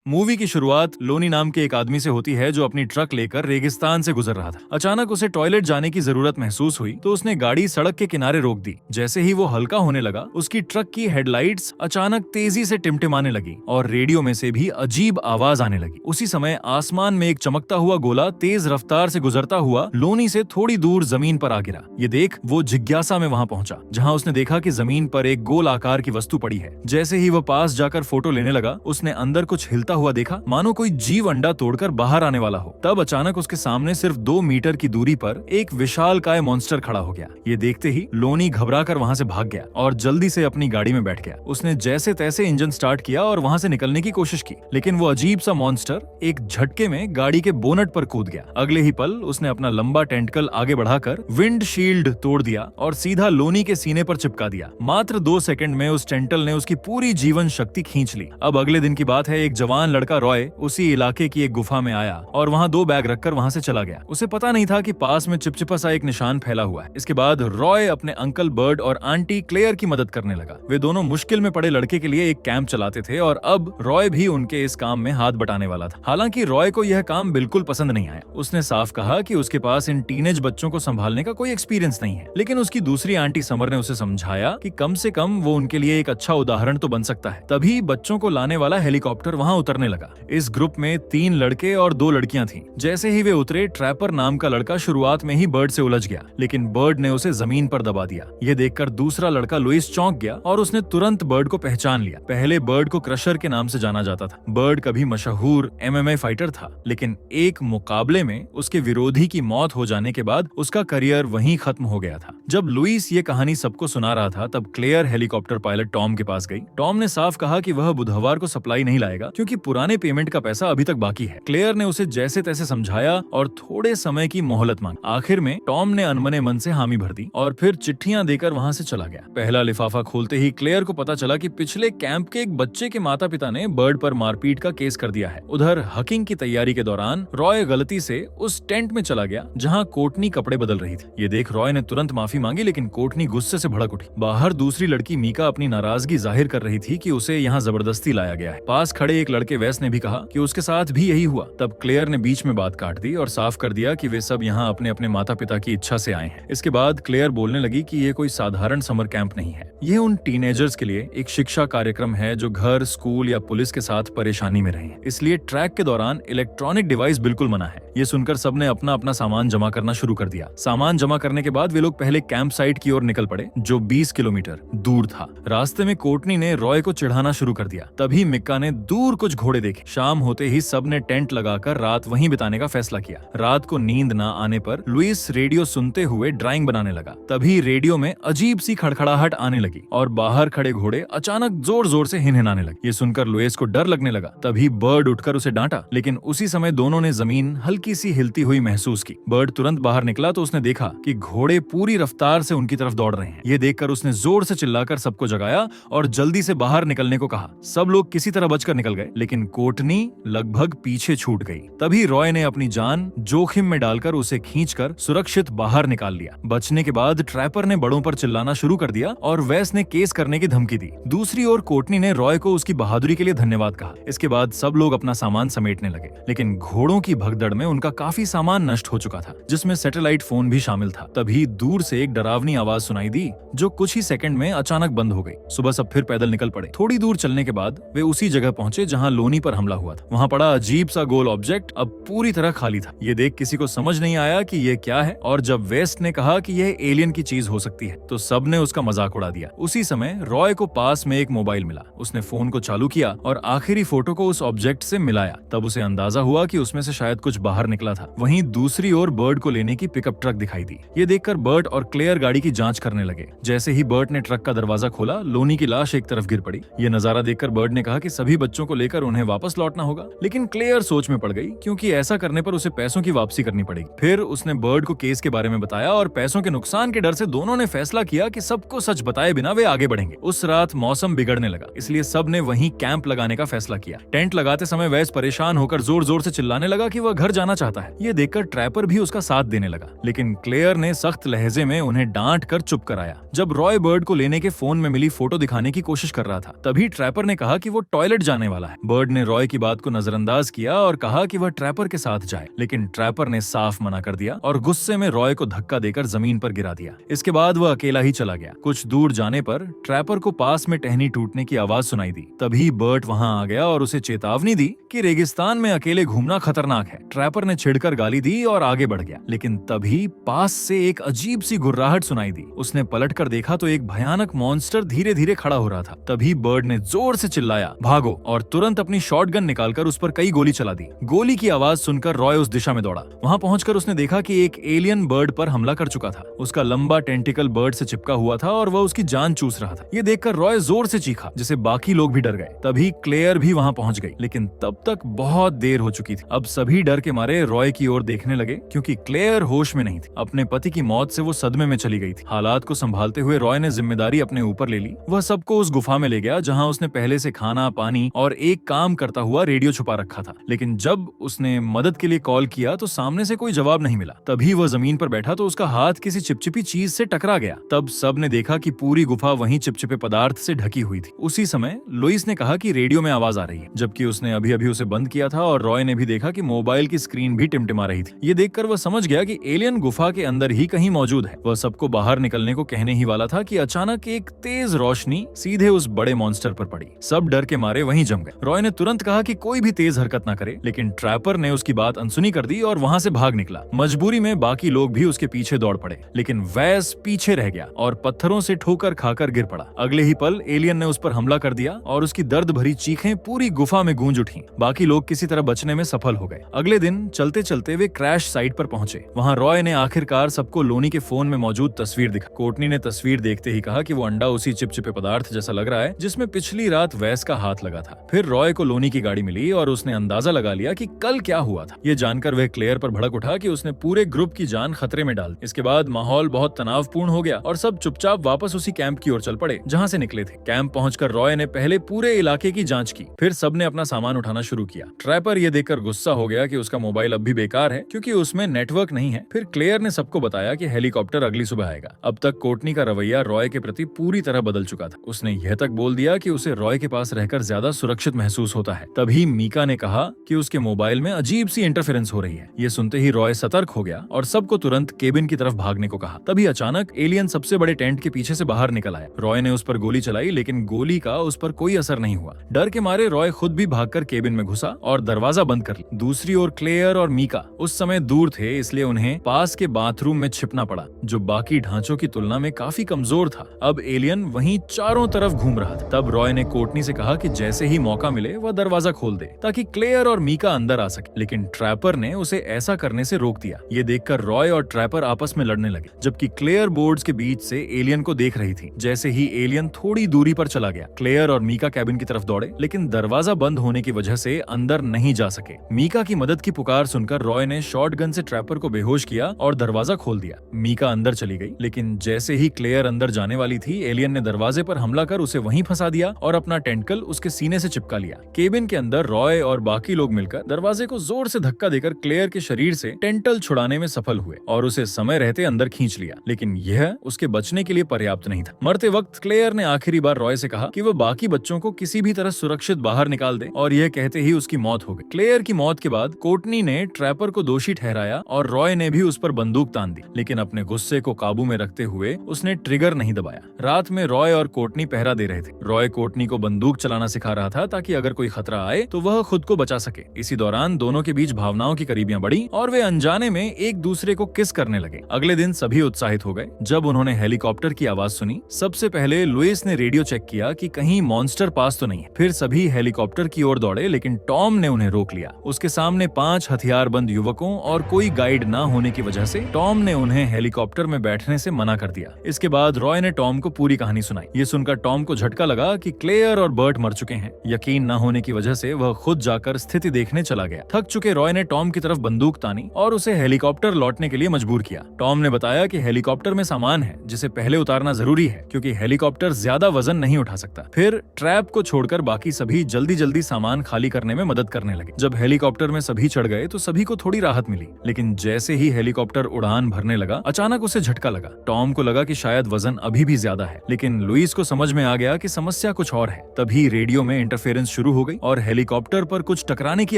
Movie की शुरुआत लोनी नाम के एक आदमी से होती है जो अपनी ट्रक लेकर रेगिस्तान से गुजर रहा था। अचानक उसे टॉयलेट जाने की जरूरत महसूस हुई तो उसने गाड़ी सड़क के किनारे रोक दी। जैसे ही वो हल्का होने लगा उसकी ट्रक की हेडलाइट्स अचानक तेजी से टिमटिमाने लगी और रेडियो में से भी अजीब आवाज आने लगी। उसी समय आसमान में एक चमकता हुआ गोला तेज रफ्तार से गुजरता हुआ लोनी से थोड़ी दूर जमीन पर आ गिरा। ये देख वो जिज्ञासा में वहां पहुंचा जहां उसने देखा कि जमीन पर एक गोल आकार की वस्तु पड़ी है। जैसे ही वो पास जाकर फोटो लेने लगा उसने अंदर कुछ हिलता हुआ देखा, मानो कोई जीव अंडा तोड़कर बाहर आने वाला हो। तब अचानक उसके सामने सिर्फ 2 मीटर की दूरी पर एक विशालकाय मॉन्स्टर खड़ा हो गया। ये देखते ही लोनी घबराकर वहां से भाग गया और जल्दी से अपनी गाड़ी में बैठ गया। उसने जैसे तैसे इंजन स्टार्ट किया और वहां से निकलने की कोशिश की, लेकिन वो अजीब सा मॉन्स्टर एक झटके में गाड़ी के बोनट पर कूद गया। अगले ही पल उसने अपना लंबा टेंटकल आगे बढ़ाकर विंडशील्ड तोड़ दिया और सीधा लोनी के सीने पर चिपका दिया। मात्र 2 सेकंड में उस टेंटल ने उसकी पूरी जीवन शक्ति खींच ली। अब अगले दिन की बात है, एक जवान लड़का रॉय उसी इलाके की एक गुफा में आया और वहां 2 बैग रखकर वहां से चला गया। उसे पता नहीं था कि पास में चिपचिपा सा एक निशान फैला हुआ है। इसके बाद रॉय अपने अंकल बर्ड और आंटी क्लेयर की मदद करने लगा। वे दोनों मुश्किल में पड़े लड़के के लिए एक कैंप चलाते थे और अब रॉय भी उनके इस काम में हाथ बटाने वाला था। हालांकि रॉय को यह काम बिल्कुल पसंद नहीं आया। उसने साफ कहा कि उसके पास इन टीनेज बच्चों को संभालने का कोई एक्सपीरियंस नहीं है, लेकिन उसकी दूसरी आंटी समर ने उसे समझाया कि कम से कम वो उनके लिए एक अच्छा उदाहरण तो बन सकता है। तभी बच्चों को लाने वाला हेलीकॉप्टर वहां उतरने लगा। इस ग्रुप में 3 लड़के और 2 लड़कियां थीं। जैसे ही वे उतरे, ट्रैपर नाम का लड़का शुरुआत में ही बर्ड से उलझ गया, लेकिन बर्ड ने उसे जमीन पर दबा दिया। यह देखकर दूसरा लड़का लुइस चौंक गया और उसने तुरंत बर्ड को पहचान लिया। पहले बर्ड को क्रशर के नाम से जाना जाता था। बर्ड कभी मशहूर MMA फाइटर था, लेकिन एक मुकाबले में उसके विरोधी की मौत हो जाने के बाद उसका करियर वहीं खत्म हो गया था। जब लुइस ये कहानी सबको सुना रहा था तब क्लेयर हेलीकॉप्टर पायलट टॉम के पास गई। टॉम ने साफ कहा कि वह बुधवार को सप्लाई नहीं लाएगा क्योंकि पुराने पेमेंट का पैसा अभी तक बाकी है। क्लेयर ने उसे जैसे तैसे समझाया और थोड़े समय की मोहलत मांगी। आखिर में टॉम ने अनमने मन से हामी भर दी और फिर चिट्ठियां देकर वहां से चला गया। पहला लिफाफा खोलते ही क्लेयर को पता चला कि पिछले कैंप के एक बच्चे के माता पिता ने बर्ड पर मारपीट का केस कर दिया है। उधर हकिंग की तैयारी के दौरान रॉय गलती से उस टेंट में चला गया जहां कोर्टनी कपड़े बदल रही थी। ये देख रॉय ने तुरंत माफी मांगी, लेकिन कोर्टनी गुस्से से भड़क उठी। बाहर दूसरी लड़की मीका अपनी नाराजगी जाहिर कर रही थी कि उसे यहाँ जबरदस्ती लाया गया है। पास खड़े एक लड़के वेस ने भी कहा कि उसके साथ भी यही हुआ। तब क्लेयर ने बीच में बात काट दी और साफ कर दिया कि वे सब यहाँ अपने अपने माता पिता की इच्छा से आए हैं। इसके बाद क्लेयर बोलने लगी कि ये कोई साधारण समर कैंप नहीं है, ये उन टीनेजर्स के लिए एक शिक्षा कार्यक्रम है जो घर, स्कूल या पुलिस के साथ परेशानी में रहे हैं। इसलिए ट्रैक के दौरान इलेक्ट्रॉनिक डिवाइस बिल्कुल मना है। ये सुनकर सबने अपना अपना सामान जमा करना शुरू कर दिया। सामान जमा करने के बाद वे लोग पहले कैंप साइट की ओर निकल पड़े जो 20 किलोमीटर दूर था। रास्ते में कोर्टनी ने रॉय को चिढ़ाना शुरू कर दिया। तभी मिक्का ने दूर कुछ घोड़े देखे। शाम होते ही सबने टेंट लगाकर रात वहीं बिताने का फैसला किया। रात को नींद ना आने पर लुइस रेडियो सुनते हुए ड्राइंग बनाने लगा। तभी रेडियो में अजीब सी खड़खड़ाहट आने लगी और बाहर खड़े घोड़े अचानक जोर जोर से हिनहिनाने लगे। ये सुनकर लुइस को डर लगने लगा। तभी बर्ड उठकर उसे डांटा, लेकिन उसी समय दोनों ने जमीन हल्की सी हिलती हुई महसूस की। बर्ड तुरंत बाहर निकला तो उसने देखा कि घोड़े पूरी रफ्तार से उनकी तरफ दौड़ रहे हैं। ये देखकर उसने जोर से चिल्लाकर सबको जगाया और जल्दी से बाहर निकलने को कहा। सब लोग किसी तरह बचकर निकल गए, लेकिन कोर्टनी लगभग पीछे छूट गई। तभी रॉय ने अपनी जान जोखिम में डालकर उसे खींचकर सुरक्षित बाहर निकाल लिया। बचने के बाद ट्रैपर ने बड़ों पर चिल्लाना शुरू कर दिया और वेस ने केस करने की धमकी दी। दूसरी ओर कोर्टनी ने रॉय को उसकी बहादुरी के लिए धन्यवाद कहा। इसके बाद सब लोग अपना सामान समेटने लगे, लेकिन घोड़ों की भगदड़ में उनका काफी सामान नष्ट हो चुका था, जिसमें सैटेलाइट फोन भी शामिल था। तभी दूर से एक डरावनी आवाज सुनाई दी जो कुछ ही सेकंड में अचानक बंद हो गई। सुबह सब फिर पैदल निकल पड़े। थोड़ी दूर चलने के बाद वे उसी जगह पहुंचे जहां लोनी पर हमला हुआ था। वहां पड़ा अजीब सा गोल ऑब्जेक्ट अब पूरी तरह खाली था। ये देख किसी को समझ नहीं आया कि ये क्या है, और जब वेस्ट ने कहा कि यह एलियन की चीज हो सकती है तो सबने उसका मजाक उड़ा दिया। उसी समय रॉय को पास में एक मोबाइल मिला। उसने फोन को चालू किया और आखिरी फोटो को उस ऑब्जेक्ट से मिलाया। तब उसे अंदाजा हुआ कि उसमें से शायद कुछ बाहर निकला था। वहीं दूसरी ओर बर्ड को लेने की पिकअप ट्रक दिखाई दी। ये देखकर बर्ड और क्लेयर गाड़ी की जांच करने लगे। जैसे ही बर्ड ने ट्रक का दरवाजा खोला, लोनी की लाश एक तरफ गिर पड़ी। ये नजारा देखकर बर्ड ने कहा कि सभी बच्चों को लेकर उन्हें वापस लौटना होगा, लेकिन क्लेयर सोच में पड़ गई क्योंकि ऐसा करने पर उसे पैसों की वापसी करनी पड़ेगी। फिर उसने बर्ड को केस के बारे में बताया और पैसों के नुकसान के डर से दोनों ने फैसला किया कि सबको सच बताए बिना वे आगे बढ़ेंगे। उस रात मौसम बिगड़ने लगा, इसलिए सब ने वहीं कैंप लगाने का फैसला किया। टेंट लगाते समय वैस परेशान होकर जोर जोर से चिल्लाने लगा कि वह घर जाना चाहता है। ये देखकर ट्रैपर भी उसका साथ देने लगा, लेकिन क्लेयर ने सख्त लहजे में उन्हें डांट कर चुप कराया। जब रॉय बर्ड को लेने के फोन में मिली फोटो दिखाने की कोशिश कर रहा था, तभी ट्रैपर ने कहा कि वो टॉयलेट जाने वाला है। बर्ड ने रॉय की बात को नजरअंदाज किया और कहा कि वह ट्रैपर के साथ जाए, लेकिन ट्रैपर ने साफ मना कर दिया और गुस्से में रॉय को धक्का देकर जमीन पर गिरा दिया। इसके बाद वह अकेला ही चला गया। कुछ दूर जाने पर ट्रैपर को पास में टहनी टूटने की आवाज सुनाई दी। तभी बर्ट वहां आ गया और उसे चेतावनी दी कि रेगिस्तान में अकेले घूमना खतरनाक है। ट्रैपर ने छिड़कर गाली दी और आगे बढ़ गया, लेकिन तभी पास से एक अजीब सी गुर्राहट सुनाई दी। उसने पलट कर देखा तो एक भयानक मॉन्स्टर धीरे धीरे खड़ा हो रहा था। तभी बर्ड ने जोर से चिल्लाया, भागो, और तुरंत अपनी शॉटगन निकालकर उस पर कई गोली चला दी। गोली की आवाज सुनकर रॉय उस दिशा में दौड़ा। वहां पहुंचकर उसने देखा कि एक एलियन बर्ड पर हमला कर चुका था। उसका लंबा टेंटिकल बर्ड से चिपका हुआ था और वह उसकी जान चूस रहा था। ये देखकर रॉय जोर से चीखा, जिसे बाकी लोग भी डर गए। तभी क्लेयर भी वहां पहुंच गई, लेकिन तब तक बहुत देर हो चुकी थी। अब सभी डर के मारे रॉय की ओर देखने लगे, क्योंकि क्लेयर होश में नहीं थी। अपने पति की मौत से वो सदमे में चली गई थी। हालात को संभालते हुए रॉय ने जिम्मेदारी अपने ऊपर ले ली। वह सबको उस गुफा में ले गया जहां उसने पहले से खाना, पानी और एक काम करता हुआ रेडियो छुपा रखा था। लेकिन जब उसने मदद के लिए कॉल किया तो सामने से कोई जवाब नहीं मिला। तभी वह जमीन पर बैठा तो उसका हाथ किसी चिपचिपी चीज से टकरा गया। तब सब ने देखा कि पूरी गुफा वहीं चिपचिपे पदार्थ से ढकी हुई थी। उसी समय लुइस ने कहा कि रेडियो में आवाज आ रही है, जबकि उसने अभी अभी उसे बंद किया था। और रॉय ने भी देखा कि मोबाइल की स्क्रीन भी टिमटिमा रही थी। ये देखकर वह समझ गया कि एलियन गुफा के अंदर ही कहीं मौजूद है। वह सबको बाहर निकलने को कहने ही वाला था कि अचानक एक तेज रोशनी सीधे उस बड़े मॉन्स्टर पर पड़ी। सब डर के मारे वहीं जम गए। रॉय ने तुरंत कहा कि कोई भी तेज हरकत ना करे, लेकिन ट्रैपर ने उसकी बात अनसुनी कर दी और वहां से भाग निकला। मजबूरी में बाकी लोग भी उसके पीछे दौड़ पड़े, लेकिन वैस पीछे रह गया और पत्थरों से ठोकर खाकर गिर पड़ा। अगले ही पल एलियन ने उस पर हमला कर दिया और उसकी दर्द भरी चीखें पूरी गुफा में गूंज उठी। बाकी लोग किसी तरह बचने में सफल हो गए। अगले दिन चलते चलते वे क्रैश साइट पर पहुंचे। वहां रॉय ने आखिरकार सबको लोनी के फोन में मौजूद तस्वीर दिखा। कोर्टनी ने तस्वीर देखते ही कहा कि वो अंडा उसी चिपचिपे पदार्थ जैसा लग रहा है जिसमें पिछली रात वैस का हाथ लगा था। फिर रॉय को लोनी की गाड़ी मिली और उसने अंदाजा लगा लिया कि कल क्या हुआ था। ये जानकर वह क्लेयर पर भड़क उठा कि उसने पूरे ग्रुप की जान खतरे में डाल दी। इसके बाद माहौल बहुत तनावपूर्ण हो गया और सब चुपचाप वापस उसी कैंप की ओर चल पड़े जहां से निकले थे। कैंप पहुंचकर रॉय ने पहले पूरे इलाके की जांच की, फिर सबने अपना सामान उठाना शुरू किया। ट्रैपर ये देखकर गुस्सा हो गया कि उसका मोबाइल अब भी बेकार है, क्योंकि उसमें नेटवर्क नहीं है। फिर क्लेयर ने सबको बताया कि हेलीकॉप्टर अगली सुबह आएगा। अब तक कोर्टनी का रवैया रॉय के प्रति पूरी तरह बदल चुका था। उसने यह तक बोल दिया कि उसे रॉय के पास रहकर ज्यादा सुरक्षित महसूस होता है। तभी मीका ने कहा कि उसके मोबाइल में अजीब सी इंटरफेरेंस हो रही है। ये सुनते ही रॉय सतर्क हो गया और सबको तुरंत केबिन की तरफ भागने को कहा। तभी अचानक एलियन सबसे बड़े टेंट के पीछे से बाहर निकल आया। रॉय ने उस पर गोली चलाई, लेकिन गोली का उस पर कोई असर नहीं हुआ। डर के मारे रॉय खुद भी भागकर केबिन में घुसा और दरवाजा बंद कर लिया। दूसरी ओर क्लेयर और मीका उस समय दूर थे, इसलिए उन्हें पास के बाथरूम में छिपना पड़ा, जो बाकी ढांचों की तुलना में काफी कमजोर था। अब एलियन वहीं चारों तरफ घूम रहा था। तब रॉय ने कोर्टनी से कहा कि जैसे ही मौका मिले वह दरवाजा खोल दे ताकि क्लेयर और मीका अंदर आ सके, लेकिन ट्रैपर ने उसे ऐसा करने से रोक दिया। ये देखकर रॉय और ट्रैपर आपस में लड़ने लगे, जबकि क्लेयर बोर्ड्स के बीच से एलियन को देख रही थी। जैसे ही एलियन थोड़ी दूरी पर चला गया, क्लेयर और मीका कैबिन की तरफ दौड़े, लेकिन दरवाजा बंद होने की वजह से अंदर नहीं जा सके। मीका की मदद की पुकार सुनकर रॉय ने शॉटगन से ट्रैपर को बेहोश किया और दरवाजा खोल दिया। मीका अंदर चली गई, लेकिन जैसे ही क्लेयर अंदर जाने वाली थी, एलियन ने दरवाजे पर हमला कर उसे वहीं फंसा दिया और अपना टेंटकल उसके सीने से चिपका लिया। केबिन के अंदर रॉय और बाकी लोग मिलकर दरवाजे को जोर से धक्का देकर क्लेयर के शरीर से टेंटल छुड़ाने में सफल हुए और उसे समय रहते अंदर खींच लिया, लेकिन यह उसके बचने के लिए पर्याप्त नहीं था। मरते वक्त क्लेयर ने आखिरी बार रॉय से कहा कि वह बाकी बच्चों को किसी भी तरह सुरक्षित बाहर निकाल दे, और यह कहते ही उसकी मौत हो गई। क्लेयर की मौत के बाद कोर्टनी ने ट्रैपर को दोषी ठहराया और रॉय ने भी उस पर बंदूक तान दी, लेकिन अपने गुस्से को काबू में रखते हुए उसने ट्रिगर नहीं दबाया। रात में रॉय और कोर्टनी पहरा दे रहे थे। रॉय कोर्टनी को बंदूक चलाना सिखा रहा था ताकि अगर कोई खतरा आए तो वह खुद को बचा सके। इसी दौरान दोनों के बीच भावनाओं की करीबियां बढ़ी और वे अनजाने में एक दूसरे को किस करने लगे। अगले दिन सभी उत्साहित हो गए जब उन्होंने हेलीकॉप्टर की आवाज सुनी। सबसे पहले लुइस ने रेडियो चेक किया कि कहीं मॉन्स्टर पास तो नहीं है। फिर सभी हेलीकॉप्टर की ओर दौड़े, लेकिन टॉम ने उन्हें रोक लिया। उसके सामने 5 हथियारबंद युवकों और कोई गाइड न होने की वजह से टॉम ने उन्हें हेलीकॉप्टर में बैठने से मना कर दिया। इसके बाद रॉय ने टॉम को पूरी कहानी सुनाई। ये सुनकर टॉम को झटका लगा कि क्लेयर और बर्ट मर चुके हैं। यकीन न होने की वजह से वह खुद जाकर स्थिति देखने चला गया। थक चुके रॉय ने टॉम की तरफ बंदूक तानी और उसे हेलीकॉप्टर लौटने के लिए मजबूर किया। टॉम ने बताया कि हेलीकॉप्टर में सामान है जिसे पहले उतारना जरूरी है, क्योंकि हेलीकॉप्टर ज्यादा वजन नहीं उठा सकता। फिर ट्रैप को छोड़कर बाकी सभी जल्दी जल्दी सामान खाली करने में मदद करने लगे। जब हेलीकॉप्टर में सभी चढ़ गए तो सभी को थोड़ी राहत मिली, लेकिन जैसे ही हेलीकॉप्टर उड़ान भरने लगा, अचानक उसे झटका लगा। टॉम को लगा कि शायद वजन अभी भी ज्यादा है, लेकिन लुइस को समझ में आ गया कि समस्या कुछ और है। तभी रेडियो में इंटरफेरेंस शुरू हो गई और हेलीकॉप्टर पर कुछ टकराने की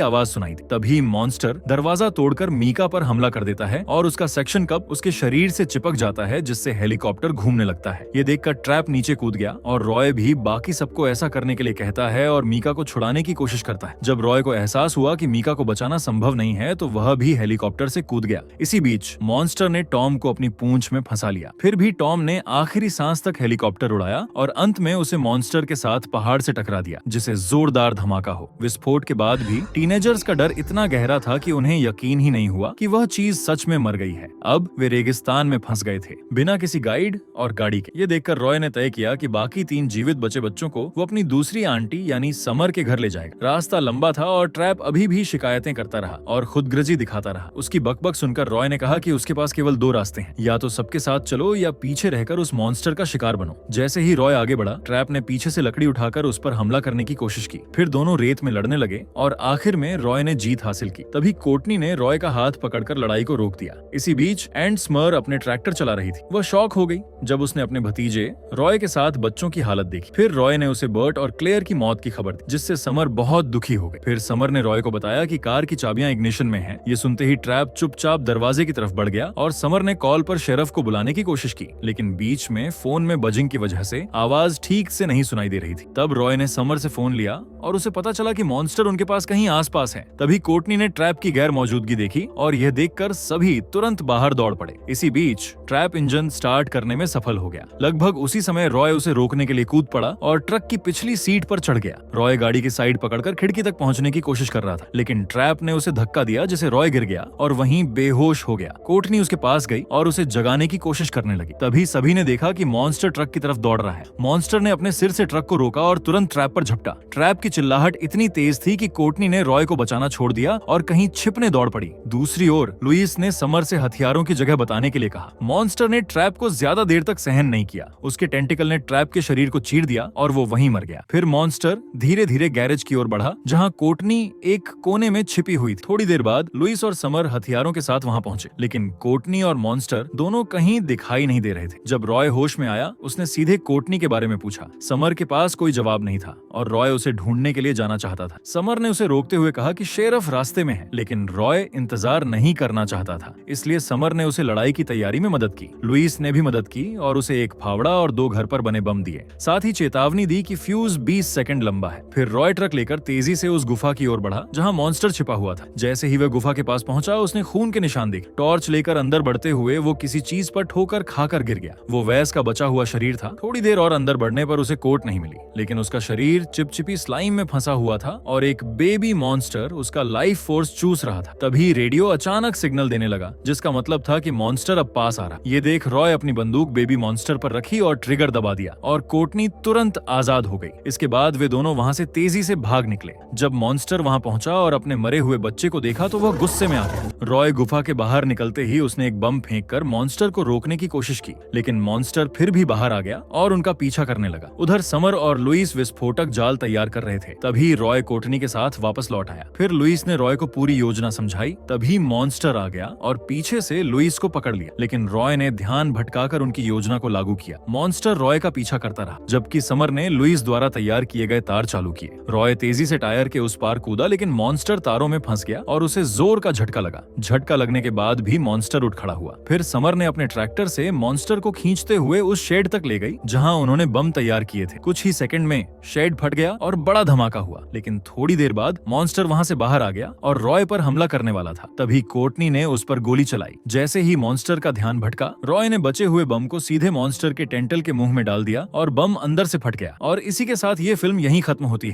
आवाज सुनाई दी। तभी मॉन्स्टर दरवाजा तोड़कर मीका पर हमला कर देता है और उसका सेक्शन कप उसके शरीर से चिपक जाता है, जिससे हेलीकॉप्टर घूमने लगता है। ये देखकर ट्रैप नीचे कूद गया और रॉय भी बाकी सबको ऐसा करने के लिए कहता है और मीका को छुड़ाने की कोशिश करता है। जब रॉय को एहसास हुआ कि मीका को बचाना संभव नहीं है तो वह भी हेलीकॉप्टर से कूद गया। इसी बीच मॉन्स्टर ने टॉम को अपनी पूंछ में फंसा लिया। फिर भी टॉम ने आखिरी सांस तक हेलीकॉप्टर उड़ाया और अंत में उसे मॉन्स्टर के साथ पहाड़ से टकरा दिया, जिसे जोरदार धमाका हो। विस्फोट के बाद भी टीनेजर्स का डर इतना गहरा था कि उन्हें यकीन ही नहीं हुआ कि वह चीज सच में मर गई है। अब वे रेगिस्तान में फंस गए थे, बिना किसी गाइड और गाड़ी के। ये देखकर रॉय ने तय किया कि बाकी 3 जीवित बचे बच्चों को वो अपनी दूसरी आंटी यानी समर के घर ले जाएगा। रास्ता लंबा था और ट्रैप अभी भी शिकायतें करता रहा और खुदगर्जी दिखाता रहा। उसकी बकबक सुनकर रॉय ने कहा कि उसके पास केवल 2 रास्ते हैं, या तो सबके साथ चलो या पीछे रहकर उस मॉन्स्टर का शिकार बनो। जैसे ही रॉय आगे बढ़ा, ट्रैप ने पीछे से लकड़ी उठाकर उस पर हमला करने की कोशिश की। फिर दोनों रेत में लड़ने लगे और आखिर में रॉय ने जीत हासिल की। तभी कोर्टनी ने रॉय का हाथ पकड़कर लड़ाई को रोक दिया। इसी बीच एंड स्मर अपने ट्रैक्टर चला रही थी। वह शॉक हो गई जब उसने अपने भतीजे रॉय के साथ बच्चों की हालत देखी। फिर रॉय ने उसे बर्ट और क्लेयर की मौत की खबर दी, जिससे समर बहुत दुखी हो गई। फिर समर ने रॉय को बताया कि कार की चाबियां इग्निशन में हैं। ये सुनते ही ट्रैप चुपचाप दरवाजे की तरफ बढ़ गया और समर ने कॉल पर शेरफ को बुलाने की कोशिश की, लेकिन बीच में फोन में बजिंग की वजह से आवाज ठीक से नहीं सुनाई दे रही थी। तब रॉय ने समर से फोन लिया और उसे पता चला कि मॉन्स्टर उनके पास कहीं आसपास है। तभी कोर्टनी ने ट्रैप की गैर मौजूदगी देखी और यह देखकर सभी तुरंत बाहर दौड़ पड़े। इसी बीच ट्रैप इंजन स्टार्ट करने में सफल हो गया। लगभग उसी समय रॉय उसे रोकने के लिए कूद पड़ा और ट्रक की पिछली सीट पर चढ़ गया। रॉय गाड़ी की साइड पकड़कर खिड़की तक पहुंचने की कोशिश कर रहा था, लेकिन ट्रैप ने उसे धक्का दिया, जिसे रॉय गिर गया और वहीं बेहोश हो गया। कोर्टनी उसके पास गई और उसे जगाने की कोशिश करने लगी। तभी सभी ने देखा कि मॉन्स्टर ट्रक की तरफ दौड़ रहा है। मॉन्स्टर ने अपने सिर से ट्रक को रोका और तुरंत ट्रैप पर झपटा। ट्रैप की चिल्लाहट इतनी तेज थी कि कोर्टनी ने रॉय को बचाना छोड़ दिया और कहीं छिपने दौड़ पड़ी। दूसरी ओर लुइस ने समर से हथियारों की जगह बताने के लिए कहा। मॉन्स्टर ने ट्रैप को ज्यादा देर तक सहन नहीं किया। उसके टेंटिकल ने ट्रैप के शरीर को चीर दिया और वो वहीं मर गया। फिर मॉन्स्टर धीरे धीरे गैरेज की ओर बढ़ा, जहां कोर्टनी एक कोने में छिपी हुई थी। थोड़ी देर बाद लुइस और समर हथियारों के साथ वहां पहुंचे, लेकिन कोर्टनी और मॉन्स्टर दोनों कहीं दिखाई नहीं दे रहे थे। जब रॉय होश में आया, उसने सीधे कोर्टनी के बारे में पूछा। समर के पास कोई जवाब नहीं था और रॉय उसे ढूंढने के लिए जाना चाहता था। समर ने उसे रोकते हुए कहा कि शेरफ रास्ते में है, लेकिन रॉय इंतजार नहीं करना चाहता था, इसलिए समर ने उसे लड़ाई की तैयारी में मदद की। लुइस ने भी मदद की और उसे एक फावड़ा और 2 घर पर बने बम दिए। साथ ही चेतावनी दी कि फ्यूज 20 सेकंड लंबा है। फिर रॉय ट्रक लेकर तेजी से उस गुफा की ओर बढ़ा जहां मॉन्स्टर छिपा हुआ था। जैसे ही वह गुफा के पास पहुंचा, उसने खून के निशान देखे। टॉर्च लेकर अंदर बढ़ते हुए वो किसी चीज पर ठोकर खाकर गिर गया। वो वैस का बचा हुआ शरीर था। थोड़ी देर और अंदर बढ़ने पर उसे कोट नहीं मिली, लेकिन उसका शरीर चिपचिपी स्लाइम में फंसा हुआ था और एक बेबी मॉन्स्टर उसका लाइफ फोर्स चूस रहा था। तभी रेडियो अचानक सिग्नल देने लगा, जिसका मतलब था कि मॉन्स्टर अब पास आ रहा। ये देख रॉय अपनी बंदूक बेबी मॉन्स्टर पर रखी और ट्रिगर दबा दिया और कोर्टनी तुरंत आजाद हो गई। इसके बाद वे दोनों वहां से तेजी से भाग निकले। जब मॉन्स्टर वहां पहुंचा और अपने मरे हुए बच्चे को देखा तो वह गुस्से में आ गया। रॉय गुफा के बाहर निकलते ही उसने एक बम फेंककर मॉन्स्टर को रोकने की कोशिश की, लेकिन मॉन्स्टर फिर भी बाहर आ गया और उनका पीछा करने लगा। उधर समर और लुइस विस्फोटक जाल तैयार कर रहे थे। तभी रॉय कोर्टनी के साथ वापस लौट आया। फिर लुइस ने रॉय को पूरी योजना समझाई। तभी मॉन्स्टर आ गया और पीछे से लुइस को पकड़ लिया, लेकिन रॉय ने ध्यान भटकाकर उनकी योजना को लागू किया। मॉन्स्टर रॉय का पीछा करता रहा, जबकि समर ने लुइस द्वारा तैयार किए गए तार चालू किए। रॉय तेजी से टायर के उस पार कूदा, लेकिन मॉन्स्टर तारों में फंस गया और उसे जोर का झटका लगा। झटका लगने के बाद भी मॉन्स्टर उठ खड़ा हुआ। फिर समर ने अपने ट्रैक्टर से मॉन्स्टर को खींचते हुए उस शेड तक ले गई जहां उन्होंने बम तैयार किए थे। कुछ ही सेकंड में शेड फट गया और बड़ा धमाका हुआ, लेकिन थोड़ी देर बाद मॉन्स्टर वहां से बाहर आ गया और रॉय पर हमला करने वाला था। तभी कोर्टनी ने उस पर गोली चलाई। जैसे ही मॉन्स्टर का ध्यान भटका, रॉय ने बचे हुए बम को सीधे मॉन्स्टर के टेंटल के मुंह में डाल दिया और बम अंदर से फट गया। और इसी के साथ ये फिल्म यहीं खत्म होती है।